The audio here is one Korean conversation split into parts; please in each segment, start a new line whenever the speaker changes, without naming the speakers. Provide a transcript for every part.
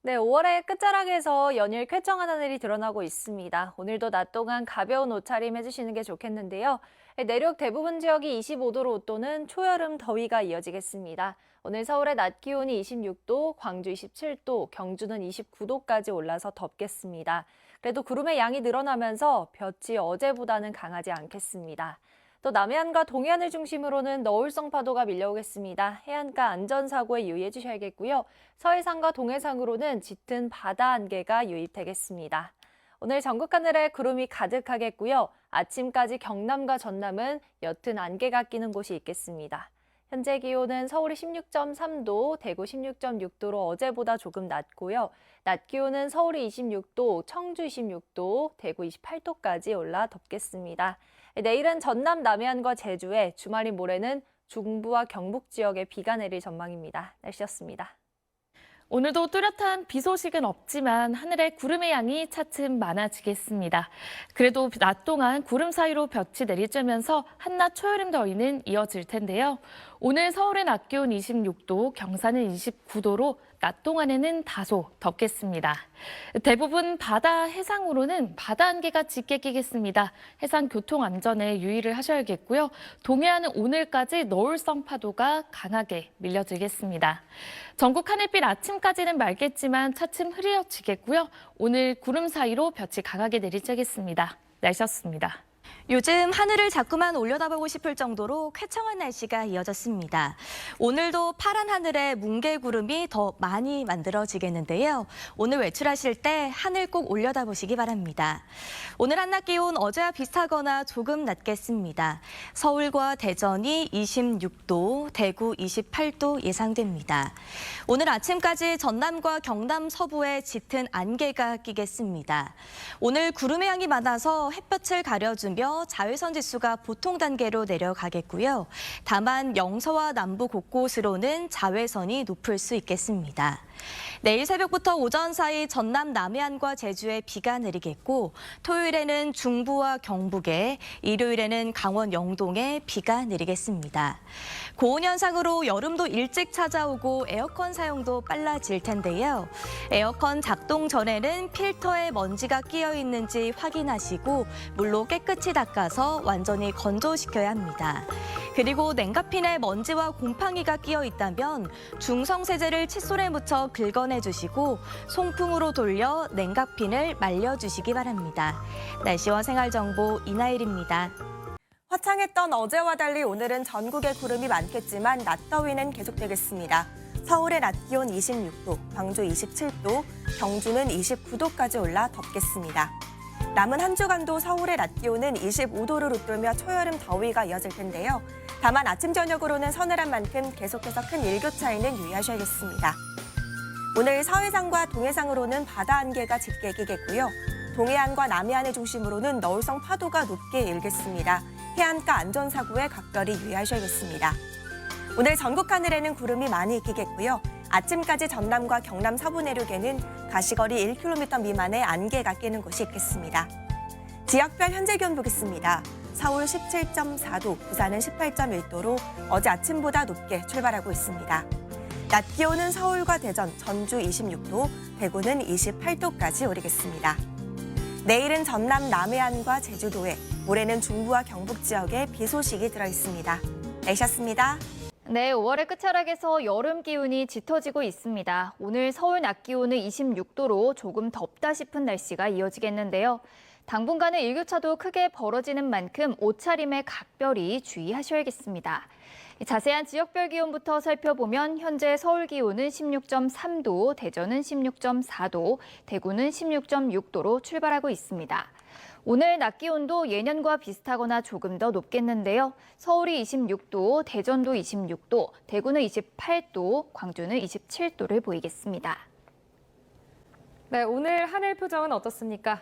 네, 5월의 끝자락에서 연일 쾌청한 하늘이 드러나고 있습니다. 오늘도 낮 동안 가벼운 옷차림 해주시는 게 좋겠는데요. 내륙 대부분 지역이 25도로 웃도는 초여름 더위가 이어지겠습니다. 오늘 서울의 낮 기온이 26도, 광주 27도, 경주는 29도까지 올라서 덥겠습니다. 그래도 구름의 양이 늘어나면서 볕이 어제보다는 강하지 않겠습니다. 또 남해안과 동해안을 중심으로는 너울성 파도가 밀려오겠습니다. 해안가 안전사고에 유의해 주셔야겠고요. 서해상과 동해상으로는 짙은 바다 안개가 유입되겠습니다. 오늘 전국 하늘에 구름이 가득하겠고요. 아침까지 경남과 전남은 옅은 안개가 끼는 곳이 있겠습니다. 현재 기온은 서울이 16.3도, 대구 16.6도로 어제보다 조금 낮고요. 낮 기온은 서울이 26도, 청주 26도, 대구 28도까지 올라 덥겠습니다. 내일은 전남 남해안과 제주에, 주말인 모레는 중부와 경북 지역에 비가 내릴 전망입니다. 날씨였습니다.
오늘도 뚜렷한 비 소식은 없지만 하늘에 구름의 양이 차츰 많아지겠습니다. 그래도 낮 동안 구름 사이로 볕이 내리쬐면서 한낮 초여름 더위는 이어질 텐데요. 오늘 서울의 낮 기온 26도, 경산은 29도로 낮 동안에는 다소 덥겠습니다. 대부분 바다 해상으로는 바다 안개가 짙게 끼겠습니다. 해상 교통 안전에 유의를 하셔야겠고요. 동해안은 오늘까지 너울성 파도가 강하게 밀려들겠습니다. 전국 하늘빛 아침까지는 맑겠지만 차츰 흐려지겠고요. 오늘 구름 사이로 볕이 강하게 내리쬐겠습니다. 날씨였습니다.
요즘 하늘을 자꾸만 올려다보고 싶을 정도로 쾌청한 날씨가 이어졌습니다. 오늘도 파란 하늘에 뭉게구름이 더 많이 만들어지겠는데요. 오늘 외출하실 때 하늘 꼭 올려다보시기 바랍니다. 오늘 한낮 기온 어제와 비슷하거나 조금 낮겠습니다. 서울과 대전이 26도, 대구 28도 예상됩니다. 오늘 아침까지 전남과 경남 서부에 짙은 안개가 끼겠습니다. 오늘 구름의 양이 많아서 햇볕을 가려주며 자외선 지수가 보통 단계로 내려가겠고요. 다만 영서와 남부 곳곳으로는 자외선이 높을 수 있겠습니다. 내일 새벽부터 오전 사이 전남 남해안과 제주에 비가 내리겠고 토요일에는 중부와 경북에, 일요일에는 강원 영동에 비가 내리겠습니다. 고온 현상으로 여름도 일찍 찾아오고 에어컨 사용도 빨라질 텐데요. 에어컨 작동 전에는 필터에 먼지가 끼어 있는지 확인하시고 물로 깨끗이 닦아서 완전히 건조시켜야 합니다. 그리고 냉각핀에 먼지와 곰팡이가 끼어 있다면 중성세제를 칫솔에 묻혀 긁어내주시고 송풍으로 돌려 냉각핀을 말려주시기 바랍니다. 날씨와 생활정보 이나일입니다.
화창했던 어제와 달리 오늘은 전국에 구름이 많겠지만 낮 더위는 계속되겠습니다. 서울의 낮 기온 26도, 광주 27도, 경주는 29도까지 올라 덥겠습니다. 남은 한 주간도 서울의 낮 기온은 25도를 웃돌며 초여름 더위가 이어질 텐데요. 다만 아침 저녁으로는 서늘한 만큼 계속해서 큰 일교차에는 유의하셔야겠습니다. 오늘 서해상과 동해상으로는 바다 안개가 짙게 끼겠고요. 동해안과 남해안을 중심으로는 너울성 파도가 높게 일겠습니다. 해안가 안전사고에 각별히 유의하셔야겠습니다. 오늘 전국 하늘에는 구름이 많이 끼겠고요. 아침까지 전남과 경남 서부 내륙에는 가시거리 1km 미만의 안개가 끼는 곳이 있겠습니다. 지역별 현재 기온 보겠습니다. 서울 17.4도, 부산은 18.1도로 어제 아침보다 높게 출발하고 있습니다. 낮 기온은 서울과 대전, 전주 26도, 대구는 28도까지 오르겠습니다. 내일은 전남 남해안과 제주도에, 모레는 중부와 경북 지역에 비 소식이 들어있습니다. 날씨였습니다.
네, 5월의 끝자락에서 여름 기온이 짙어지고 있습니다. 오늘 서울 낮 기온은 26도로 조금 덥다 싶은 날씨가 이어지겠는데요. 당분간은 일교차도 크게 벌어지는 만큼 옷차림에 각별히 주의하셔야겠습니다. 자세한 지역별 기온부터 살펴보면 현재 서울 기온은 16.3도, 대전은 16.4도, 대구는 16.6도로 출발하고 있습니다. 오늘 낮 기온도 예년과 비슷하거나 조금 더 높겠는데요. 서울이 26도, 대전도 26도, 대구는 28도, 광주는 27도를 보이겠습니다.
네, 오늘 하늘 표정은 어떻습니까?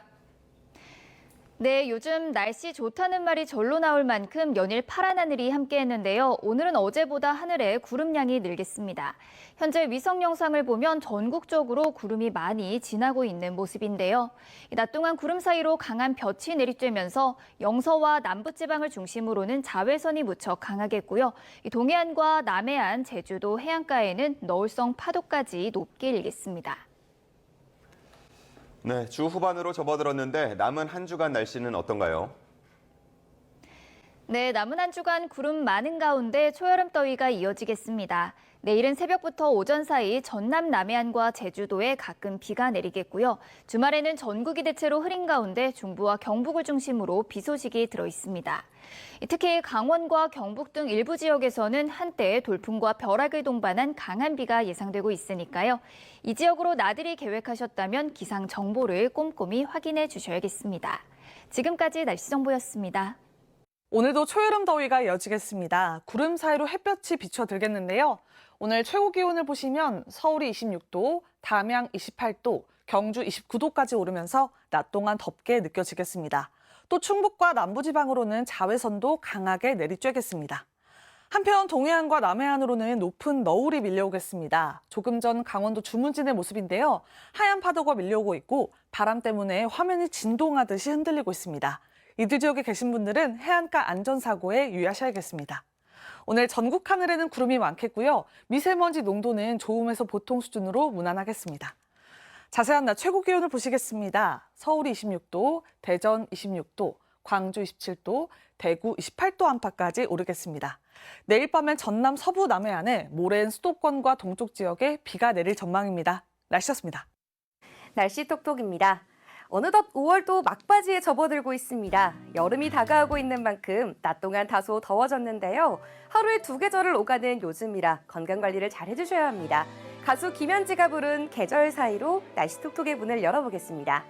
네, 요즘 날씨 좋다는 말이 절로 나올 만큼 연일 파란 하늘이 함께했는데요. 오늘은 어제보다 하늘에 구름량이 늘겠습니다. 현재 위성 영상을 보면 전국적으로 구름이 많이 지나고 있는 모습인데요. 낮 동안 구름 사이로 강한 볕이 내리쬐면서 영서와 남부지방을 중심으로는 자외선이 무척 강하겠고요. 동해안과 남해안, 제주도 해안가에는 너울성 파도까지 높게 일겠습니다.
네, 주 후반으로 접어들었는데 남은 한 주간 날씨는 어떤가요?
네, 남은 한 주간 구름 많은 가운데 초여름 더위가 이어지겠습니다. 내일은 새벽부터 오전 사이 전남 남해안과 제주도에 가끔 비가 내리겠고요. 주말에는 전국이 대체로 흐린 가운데 중부와 경북을 중심으로 비 소식이 들어 있습니다. 특히 강원과 경북 등 일부 지역에서는 한때 돌풍과 벼락을 동반한 강한 비가 예상되고 있으니까요. 이 지역으로 나들이 계획하셨다면 기상 정보를 꼼꼼히 확인해 주셔야겠습니다. 지금까지 날씨 정보였습니다.
오늘도 초여름 더위가 이어지겠습니다. 구름 사이로 햇볕이 비춰들겠는데요. 오늘 최고 기온을 보시면 서울이 26도, 담양 28도, 경주 29도까지 오르면서 낮 동안 덥게 느껴지겠습니다. 또 충북과 남부지방으로는 자외선도 강하게 내리쬐겠습니다. 한편 동해안과 남해안으로는 높은 너울이 밀려오겠습니다. 조금 전 강원도 주문진의 모습인데요. 하얀 파도가 밀려오고 있고 바람 때문에 화면이 진동하듯이 흔들리고 있습니다. 이들 지역에 계신 분들은 해안가 안전사고에 유의하셔야겠습니다. 오늘 전국 하늘에는 구름이 많겠고요. 미세먼지 농도는 좋음에서 보통 수준으로 무난하겠습니다. 자세한 낮 최고 기온을 보시겠습니다. 서울이 26도, 대전 26도, 광주 27도, 대구 28도 안팎까지 오르겠습니다. 내일 밤엔 전남 서부 남해안에 모레는 수도권과 동쪽 지역에 비가 내릴 전망입니다. 날씨였습니다.
날씨 톡톡입니다. 어느덧 5월도 막바지에 접어들고 있습니다. 여름이 다가오고 있는 만큼 낮 동안 다소 더워졌는데요. 하루에 2계절을 오가는 요즘이라 건강관리를 잘 해주셔야 합니다. 가수 김현지가 부른 계절 사이로 날씨 톡톡의 문을 열어보겠습니다.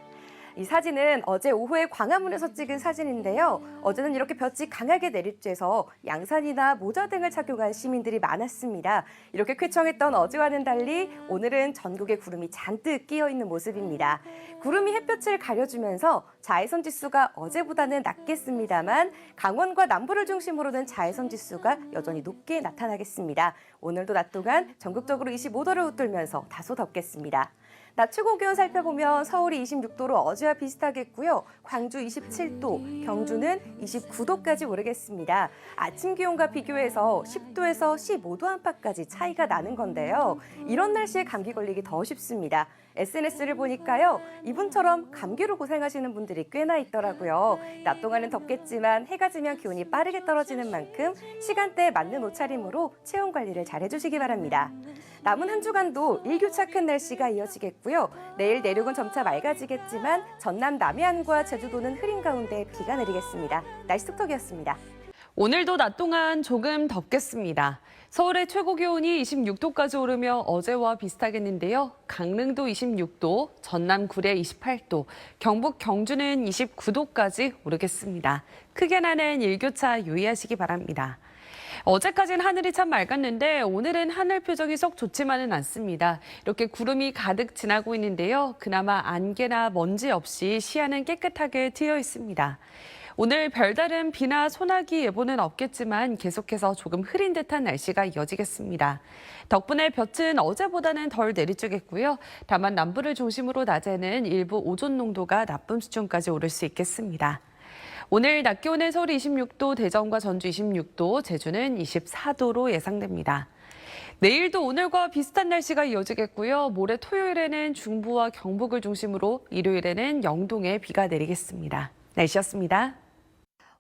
이 사진은 어제 오후에 광화문에서 찍은 사진인데요. 어제는 이렇게 볕이 강하게 내리쬐서 양산이나 모자 등을 착용한 시민들이 많았습니다. 이렇게 쾌청했던 어제와는 달리 오늘은 전국에 구름이 잔뜩 끼어있는 모습입니다. 구름이 햇볕을 가려주면서 자외선 지수가 어제보다는 낮겠습니다만 강원과 남부를 중심으로는 자외선 지수가 여전히 높게 나타나겠습니다. 오늘도 낮 동안 전국적으로 25도를 웃돌면서 다소 덥겠습니다. 낮 최고 기온 살펴보면 서울이 26도로 어제와 비슷하겠고요. 광주 27도, 경주는 29도까지 오르겠습니다. 아침 기온과 비교해서 10도에서 15도 안팎까지 차이가 나는 건데요. 이런 날씨에 감기 걸리기 더 쉽습니다. SNS를 보니까요. 이분처럼 감기로 고생하시는 분들이 꽤나 있더라고요. 낮 동안은 덥겠지만 해가 지면 기온이 빠르게 떨어지는 만큼 시간대에 맞는 옷차림으로 체온 관리를 잘 해주시기 바랍니다. 남은 한 주간도 일교차 큰 날씨가 이어지겠고요. 내일 내륙은 점차 맑아지겠지만 전남 남해안과 제주도는 흐린 가운데 비가 내리겠습니다. 날씨 톡톡이었습니다.
오늘도 낮 동안 조금 덥겠습니다. 서울의 최고 기온이 26도까지 오르며 어제와 비슷하겠는데요. 강릉도 26도, 전남 구례 28도, 경북 경주는 29도까지 오르겠습니다. 크게 나는 일교차 유의하시기 바랍니다. 어제까지는 하늘이 참 맑았는데 오늘은 하늘 표정이 썩 좋지만은 않습니다. 이렇게 구름이 가득 지나고 있는데요. 그나마 안개나 먼지 없이 시야는 깨끗하게 트여 있습니다. 오늘 별다른 비나 소나기 예보는 없겠지만 계속해서 조금 흐린 듯한 날씨가 이어지겠습니다. 덕분에 볕은 어제보다는 덜 내리쬐겠고요. 다만 남부를 중심으로 낮에는 일부 오존 농도가 나쁨 수준까지 오를 수 있겠습니다. 오늘 낮 기온은 서울이 26도, 대전과 전주 26도, 제주는 24도로 예상됩니다. 내일도 오늘과 비슷한 날씨가 이어지겠고요. 모레 토요일에는 중부와 경북을 중심으로 일요일에는 영동에 비가 내리겠습니다. 날씨였습니다.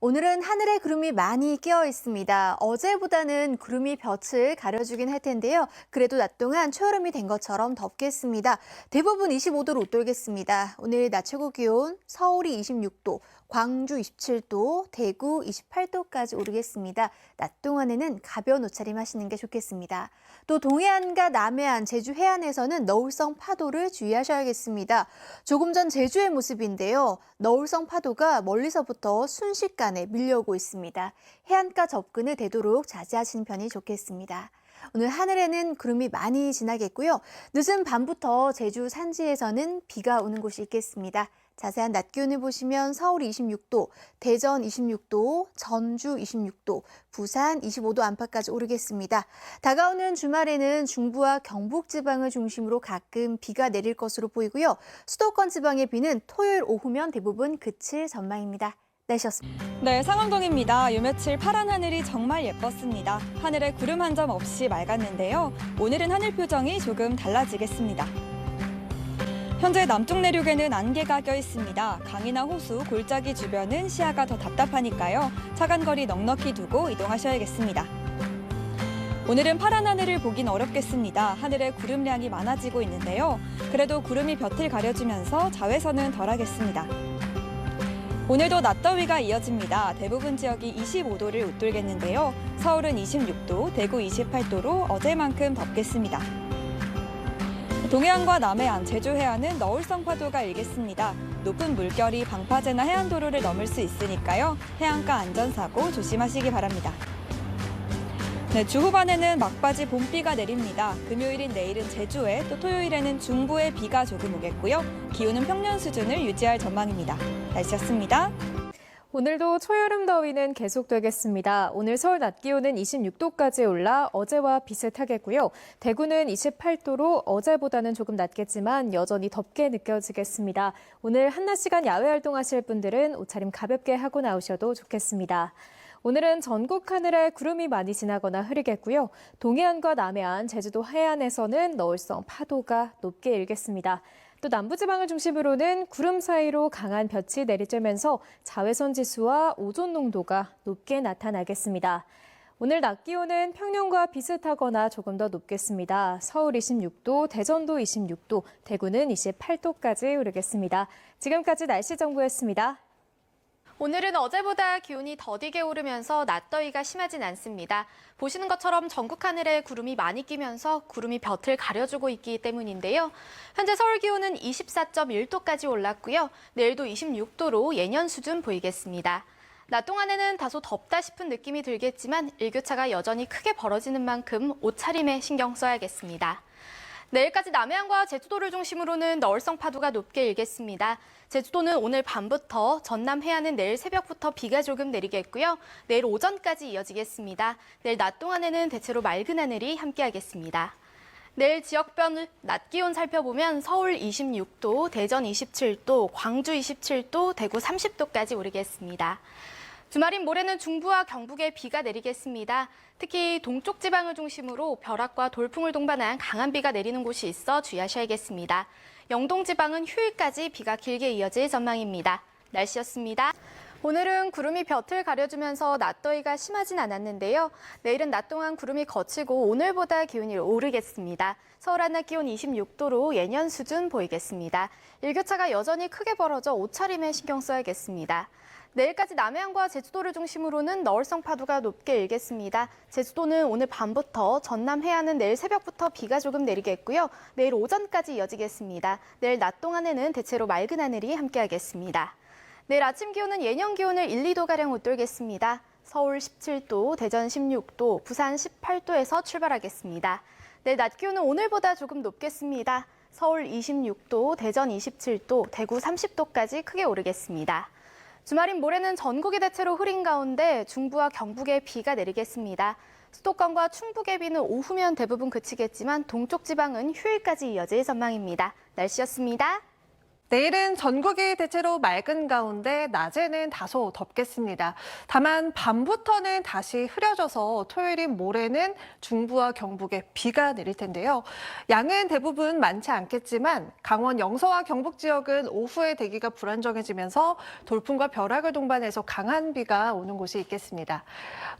오늘은 하늘에 구름이 많이 끼어 있습니다. 어제보다는 구름이 볕을 가려주긴 할 텐데요. 그래도 낮 동안 초여름이 된 것처럼 덥겠습니다. 대부분 25도로 웃돌겠습니다. 오늘 낮 최고 기온 서울이 26도, 광주 27도, 대구 28도까지 오르겠습니다. 낮 동안에는 가벼운 옷차림 하시는 게 좋겠습니다. 또 동해안과 남해안, 제주 해안에서는 너울성 파도를 주의하셔야겠습니다. 조금 전 제주의 모습인데요. 너울성 파도가 멀리서부터 순식간에 밀려오고 있습니다. 해안가 접근을 되도록 자제하시는 편이 좋겠습니다. 오늘 하늘에는 구름이 많이 지나겠고요. 늦은 밤부터 제주 산지에서는 비가 오는 곳이 있겠습니다. 자세한 낮 기온을 보시면 서울 26도, 대전 26도, 전주 26도, 부산 25도 안팎까지 오르겠습니다. 다가오는 주말에는 중부와 경북 지방을 중심으로 가끔 비가 내릴 것으로 보이고요. 수도권 지방의 비는 토요일 오후면 대부분 그칠 전망입니다. 날씨였습니다.
네, 상암동입니다. 요 며칠 파란 하늘이 정말 예뻤습니다. 하늘에 구름 한 점 없이 맑았는데요. 오늘은 하늘 표정이 조금 달라지겠습니다. 현재 남쪽 내륙에는 안개가 껴 있습니다. 강이나 호수, 골짜기 주변은 시야가 더 답답하니까요. 차간 거리 넉넉히 두고 이동하셔야겠습니다. 오늘은 파란 하늘을 보긴 어렵겠습니다. 하늘에 구름량이 많아지고 있는데요. 그래도 구름이 볕을 가려주면서 자외선은 덜하겠습니다. 오늘도 낮더위가 이어집니다. 대부분 지역이 25도를 웃돌겠는데요. 서울은 26도, 대구 28도로 어제만큼 덥겠습니다. 동해안과 남해안, 제주 해안은 너울성 파도가 일겠습니다. 높은 물결이 방파제나 해안도로를 넘을 수 있으니까요. 해안가 안전사고 조심하시기 바랍니다. 네, 주 후반에는 막바지 봄비가 내립니다. 금요일인 내일은 제주에, 또 토요일에는 중부에 비가 조금 오겠고요. 기온은 평년 수준을 유지할 전망입니다. 날씨였습니다.
오늘도 초여름 더위는 계속되겠습니다. 오늘 서울 낮 기온은 26도까지 올라 어제와 비슷하겠고요. 대구는 28도로 어제보다는 조금 낮겠지만 여전히 덥게 느껴지겠습니다. 오늘 한낮 시간 야외 활동하실 분들은 옷차림 가볍게 하고 나오셔도 좋겠습니다. 오늘은 전국 하늘에 구름이 많이 지나거나 흐리겠고요. 동해안과 남해안, 제주도 해안에서는 너울성 파도가 높게 일겠습니다. 또 남부지방을 중심으로는 구름 사이로 강한 볕이 내리쬐면서 자외선 지수와 오존 농도가 높게 나타나겠습니다. 오늘 낮 기온은 평년과 비슷하거나 조금 더 높겠습니다. 서울 26도, 대전도 26도, 대구는 28도까지 오르겠습니다. 지금까지 날씨 정보였습니다.
오늘은 어제보다 기온이 더디게 오르면서 낮더위가 심하진 않습니다. 보시는 것처럼 전국 하늘에 구름이 많이 끼면서 구름이 볕을 가려주고 있기 때문인데요. 현재 서울 기온은 24.1도까지 올랐고요. 내일도 26도로 예년 수준 보이겠습니다. 낮 동안에는 다소 덥다 싶은 느낌이 들겠지만 일교차가 여전히 크게 벌어지는 만큼 옷차림에 신경 써야겠습니다. 내일까지 남해안과 제주도를 중심으로는 너울성 파도가 높게 일겠습니다. 제주도는 오늘 밤부터, 전남 해안은 내일 새벽부터 비가 조금 내리겠고요. 내일 오전까지 이어지겠습니다. 내일 낮 동안에는 대체로 맑은 하늘이 함께하겠습니다. 내일 지역별 낮 기온 살펴보면 서울 26도, 대전 27도, 광주 27도, 대구 30도까지 오르겠습니다. 주말인 모레는 중부와 경북에 비가 내리겠습니다. 특히 동쪽 지방을 중심으로 벼락과 돌풍을 동반한 강한 비가 내리는 곳이 있어 주의하셔야겠습니다. 영동 지방은 휴일까지 비가 길게 이어질 전망입니다. 날씨였습니다. 오늘은 구름이 볕을 가려주면서 낮더위가 심하진 않았는데요. 내일은 낮 동안 구름이 걷히고 오늘보다 기온이 오르겠습니다. 서울 한낮 기온 26도로 예년 수준 보이겠습니다. 일교차가 여전히 크게 벌어져 옷차림에 신경 써야겠습니다. 내일까지 남해안과 제주도를 중심으로는 너울성 파도가 높게 일겠습니다. 제주도는 오늘 밤부터, 전남 해안은 내일 새벽부터 비가 조금 내리겠고요. 내일 오전까지 이어지겠습니다. 내일 낮 동안에는 대체로 맑은 하늘이 함께하겠습니다. 내일 아침 기온은 예년 기온을 1, 2도가량 웃돌겠습니다. 서울 17도, 대전 16도, 부산 18도에서 출발하겠습니다. 내일 낮 기온은 오늘보다 조금 높겠습니다. 서울 26도, 대전 27도, 대구 30도까지 크게 오르겠습니다. 주말인 모레는 전국이 대체로 흐린 가운데 중부와 경북에 비가 내리겠습니다. 수도권과 충북의 비는 오후면 대부분 그치겠지만 동쪽 지방은 휴일까지 이어질 전망입니다. 날씨였습니다.
내일은 전국이 대체로 맑은 가운데 낮에는 다소 덥겠습니다. 다만 밤부터는 다시 흐려져서 토요일인 모레는 중부와 경북에 비가 내릴 텐데요. 양은 대부분 많지 않겠지만 강원 영서와 경북 지역은 오후에 대기가 불안정해지면서 돌풍과 벼락을 동반해서 강한 비가 오는 곳이 있겠습니다.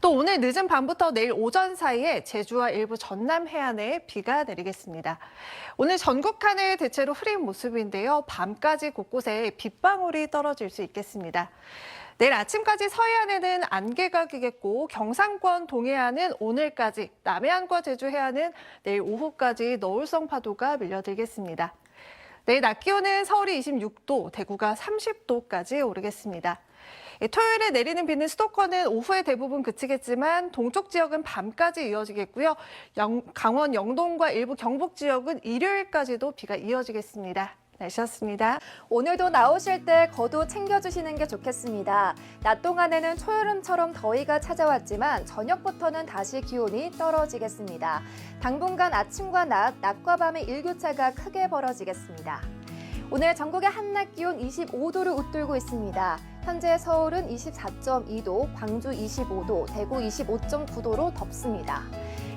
또 오늘 늦은 밤부터 내일 오전 사이에 제주와 일부 전남 해안에 비가 내리겠습니다. 오늘 전국 하늘 대체로 흐린 모습인데요. 밤까지 곳곳에 빗방울이 떨어질 수 있겠습니다. 내일 아침까지 서해안에는 안개가 끼겠고 경상권 동해안은 오늘까지, 남해안과 제주 해안은 내일 오후까지 너울성 파도가 밀려들겠습니다. 내일 낮 기온은 서울이 26도, 대구가 30도까지 오르겠습니다. 토요일에 내리는 비는 수도권은 오후에 대부분 그치겠지만 동쪽 지역은 밤까지 이어지겠고요. 강원 영동과 일부 경북 지역은 일요일까지도 비가 이어지겠습니다. 날씨였습니다.
오늘도 나오실 때 겉옷 챙겨주시는 게 좋겠습니다. 낮 동안에는 초여름처럼 더위가 찾아왔지만 저녁부터는 다시 기온이 떨어지겠습니다. 당분간 아침과 낮과 밤의 일교차가 크게 벌어지겠습니다. 오늘 전국의 한낮 기온 25도를 웃돌고 있습니다. 현재 서울은 24.2도, 광주 25도, 대구 25.9도로 덥습니다.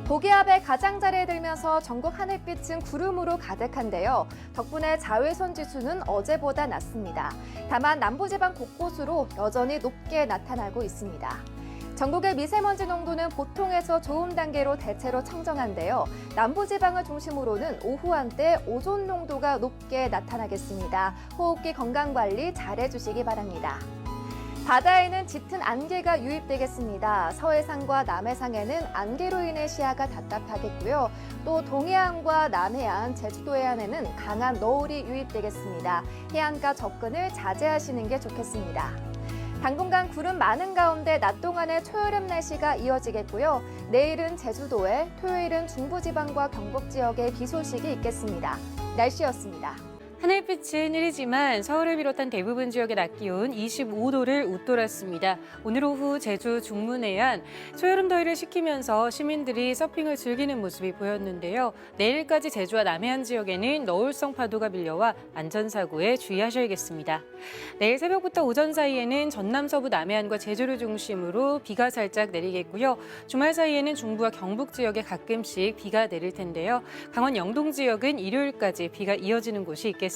고기압의 가장자리에 들면서 전국 하늘빛은 구름으로 가득한데요. 덕분에 자외선 지수는 어제보다 낮습니다. 다만 남부지방 곳곳으로 여전히 높게 나타나고 있습니다. 전국의 미세먼지 농도는 보통에서 좋음 단계로 대체로 청정한데요. 남부지방을 중심으로는 오후 한때 오존 농도가 높게 나타나겠습니다. 호흡기 건강관리 잘해주시기 바랍니다. 바다에는 짙은 안개가 유입되겠습니다. 서해상과 남해상에는 안개로 인해 시야가 답답하겠고요. 또 동해안과 남해안, 제주도 해안에는 강한 너울이 유입되겠습니다. 해안가 접근을 자제하시는 게 좋겠습니다. 당분간 구름 많은 가운데 낮 동안에 초여름 날씨가 이어지겠고요. 내일은 제주도에, 토요일은 중부지방과 경북 지역에 비 소식이 있겠습니다. 날씨였습니다.
하늘빛은 흐리지만 서울을 비롯한 대부분 지역의 낮 기온 25도를 웃돌았습니다. 오늘 오후 제주 중문해안 초여름 더위를 식히면서 시민들이 서핑을 즐기는 모습이 보였는데요. 내일까지 제주와 남해안 지역에는 너울성 파도가 밀려와 안전사고에 주의하셔야겠습니다. 내일 새벽부터 오전 사이에는 전남 서부 남해안과 제주를 중심으로 비가 살짝 내리겠고요. 주말 사이에는 중부와 경북 지역에 가끔씩 비가 내릴 텐데요. 강원 영동 지역은 일요일까지 비가 이어지는 곳이 있겠습니다.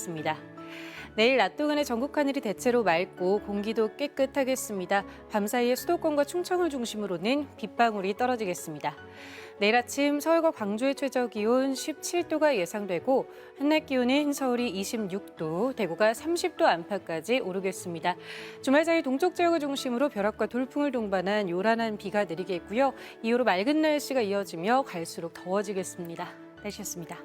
내일 낮 동안에 전국 하늘이 대체로 맑고 공기도 깨끗하겠습니다. 밤사이에 수도권과 충청을 중심으로는 빗방울이 떨어지겠습니다. 내일 아침 서울과 광주의 최저기온 17도가 예상되고 한낮 기온은 서울이 26도, 대구가 30도 안팎까지 오르겠습니다. 주말 사이 동쪽 지역을 중심으로 벼락과 돌풍을 동반한 요란한 비가 내리겠고요. 이후로 맑은 날씨가 이어지며 갈수록 더워지겠습니다. 날씨였습니다.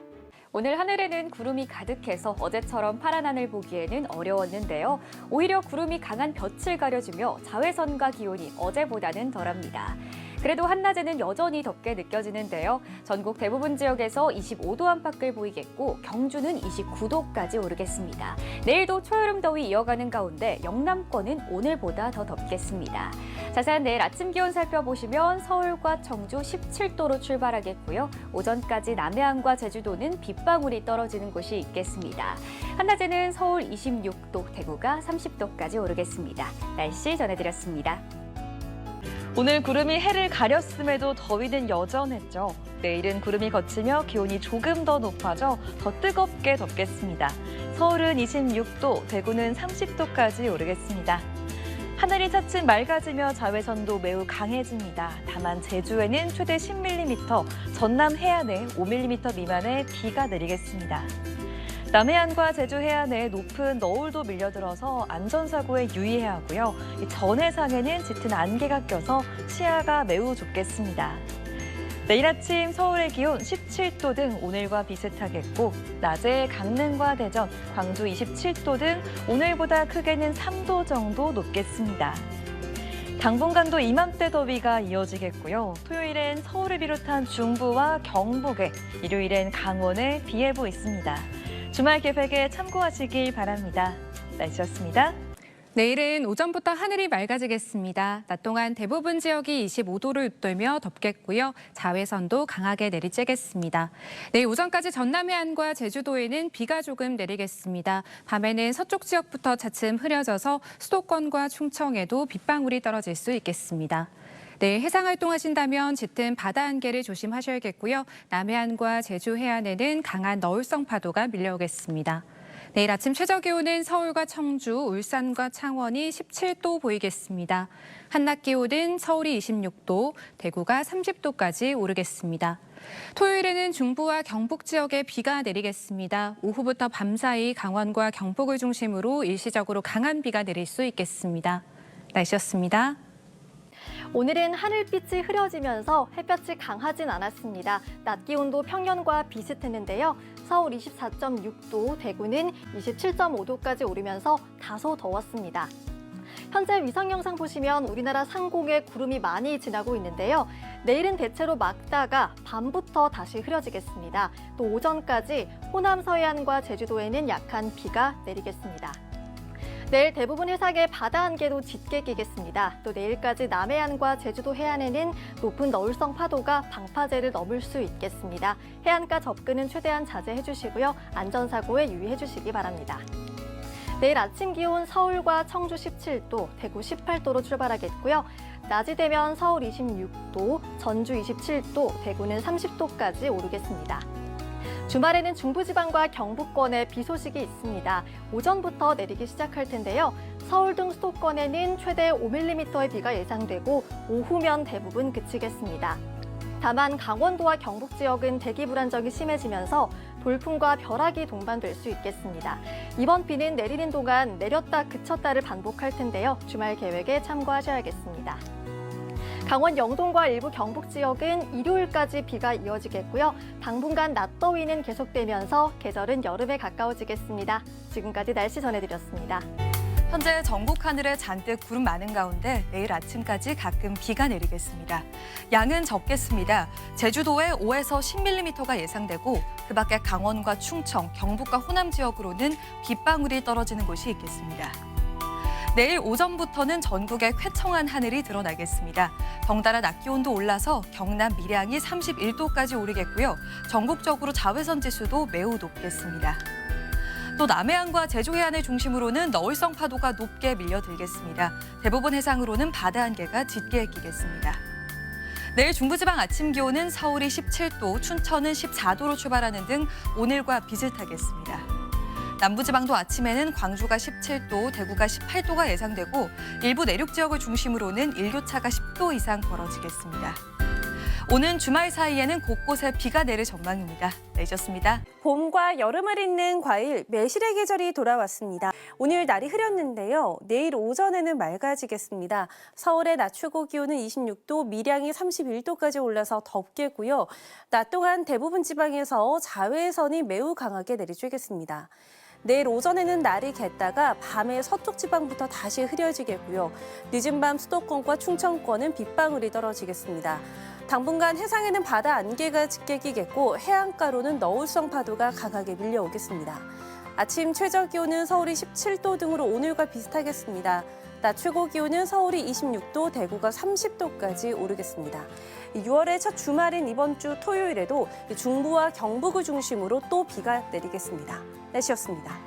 오늘 하늘에는 구름이 가득해서 어제처럼 파란 하늘 보기에는 어려웠는데요. 오히려 구름이 강한 볕을 가려주며 자외선과 기온이 어제보다는 덜합니다. 그래도 한낮에는 여전히 덥게 느껴지는데요. 전국 대부분 지역에서 25도 안팎을 보이겠고 경주는 29도까지 오르겠습니다. 내일도 초여름 더위 이어가는 가운데 영남권은 오늘보다 더 덥겠습니다. 자세한 내일 아침 기온 살펴보시면 서울과 청주 17도로 출발하겠고요. 오전까지 남해안과 제주도는 빗방울이 떨어지는 곳이 있겠습니다. 한낮에는 서울 26도, 대구가 30도까지 오르겠습니다. 날씨 전해드렸습니다.
오늘 구름이 해를 가렸음에도 더위는 여전했죠. 내일은 구름이 걷히며 기온이 조금 더 높아져 더 뜨겁게 덥겠습니다. 서울은 26도, 대구는 30도까지 오르겠습니다. 하늘이 차츰 맑아지며 자외선도 매우 강해집니다. 다만 제주에는 최대 10mm, 전남 해안에 5mm 미만의 비가 내리겠습니다. 남해안과 제주 해안에 높은 너울도 밀려들어서 안전사고에 유의해야 하고요. 전해상에는 짙은 안개가 껴서 시야가 매우 좁겠습니다. 내일 아침 서울의 기온 17도 등 오늘과 비슷하겠고 낮에 강릉과 대전, 광주 27도 등 오늘보다 크게는 3도 정도 높겠습니다. 당분간도 이맘때 더위가 이어지겠고요. 토요일엔 서울을 비롯한 중부와 경북에, 일요일엔 강원에 비 예보 있습니다. 주말 계획에 참고하시길 바랍니다. 날씨였습니다.
내일은 오전부터 하늘이 맑아지겠습니다. 낮 동안 대부분 지역이 25도를 웃돌며 덥겠고요. 자외선도 강하게 내리쬐겠습니다. 내일 오전까지 전남 해안과 제주도에는 비가 조금 내리겠습니다. 밤에는 서쪽 지역부터 차츰 흐려져서 수도권과 충청에도 빗방울이 떨어질 수 있겠습니다. 내일 해상 활동하신다면 짙은 바다 안개를 조심하셔야겠고요. 남해안과 제주 해안에는 강한 너울성 파도가 밀려오겠습니다. 내일 아침 최저 기온은 서울과 청주, 울산과 창원이 17도 보이겠습니다. 한낮 기온은 서울이 26도, 대구가 30도까지 오르겠습니다. 토요일에는 중부와 경북 지역에 비가 내리겠습니다. 오후부터 밤사이 강원과 경북을 중심으로 일시적으로 강한 비가 내릴 수 있겠습니다. 날씨였습니다.
오늘은 하늘빛이 흐려지면서 햇볕이 강하진 않았습니다. 낮 기온도 평년과 비슷했는데요. 서울 24.6도, 대구는 27.5도까지 오르면서 다소 더웠습니다. 현재 위성 영상 보시면 우리나라 상공에 구름이 많이 지나고 있는데요. 내일은 대체로 맑다가 밤부터 다시 흐려지겠습니다. 또 오전까지 호남 서해안과 제주도에는 약한 비가 내리겠습니다. 내일 대부분 해상에 바다 안개도 짙게 끼겠습니다. 또 내일까지 남해안과 제주도 해안에는 높은 너울성 파도가 방파제를 넘을 수 있겠습니다. 해안가 접근은 최대한 자제해 주시고요. 안전사고에 유의해 주시기 바랍니다. 내일 아침 기온 서울과 청주 17도, 대구 18도로 출발하겠고요. 낮이 되면 서울 26도, 전주 27도, 대구는 30도까지 오르겠습니다. 주말에는 중부지방과 경북권에 비 소식이 있습니다. 오전부터 내리기 시작할 텐데요. 서울 등 수도권에는 최대 5mm의 비가 예상되고 오후면 대부분 그치겠습니다. 다만 강원도와 경북 지역은 대기 불안정이 심해지면서 돌풍과 벼락이 동반될 수 있겠습니다. 이번 비는 내리는 동안 내렸다 그쳤다를 반복할 텐데요. 주말 계획에 참고하셔야겠습니다. 강원 영동과 일부 경북 지역은 일요일까지 비가 이어지겠고요. 당분간 낮더위는 계속되면서 계절은 여름에 가까워지겠습니다. 지금까지 날씨 전해드렸습니다.
현재 전국 하늘에 잔뜩 구름 많은 가운데 내일 아침까지 가끔 비가 내리겠습니다. 양은 적겠습니다. 제주도에 5에서 10mm가 예상되고 그 밖에 강원과 충청, 경북과 호남 지역으로는 빗방울이 떨어지는 곳이 있겠습니다. 내일 오전부터는 전국에 쾌청한 하늘이 드러나겠습니다. 덩달아 낮 기온도 올라서 경남 밀양이 31도까지 오르겠고요. 전국적으로 자외선 지수도 매우 높겠습니다. 또 남해안과 제주 해안을 중심으로는 너울성 파도가 높게 밀려들겠습니다. 대부분 해상으로는 바다 안개가 짙게 끼겠습니다. 내일 중부지방 아침 기온은 서울이 17도, 춘천은 14도로 출발하는 등 오늘과 비슷하겠습니다. 남부지방도 아침에는 광주가 17도, 대구가 18도가 예상되고 일부 내륙 지역을 중심으로는 일교차가 10도 이상 벌어지겠습니다. 오는 주말 사이에는 곳곳에 비가 내릴 전망입니다. 내셨습니다.
봄과 여름을 잇는 과일, 매실의 계절이 돌아왔습니다. 오늘 날이 흐렸는데요. 내일 오전에는 맑아지겠습니다. 서울의 낮 최고 기온은 26도, 밀양이 31도까지 올라서 덥겠고요. 낮 동안 대부분 지방에서 자외선이 매우 강하게 내리쬐겠습니다. 내일 오전에는 날이 겠다가 밤에 서쪽 지방부터 다시 흐려지겠고요. 늦은 밤 수도권과 충청권은 빗방울이 떨어지겠습니다. 당분간 해상에는 바다 안개가 짙게 끼겠고 해안가로는 너울성 파도가 강하게 밀려오겠습니다. 아침 최저 기온은 서울이 17도 등으로 오늘과 비슷하겠습니다. 낮 최고 기온은 서울이 26도, 대구가 30도까지 오르겠습니다. 6월의 첫 주말인 이번 주 토요일에도 중부와 경북을 중심으로 또 비가 내리겠습니다. 날씨였습니다.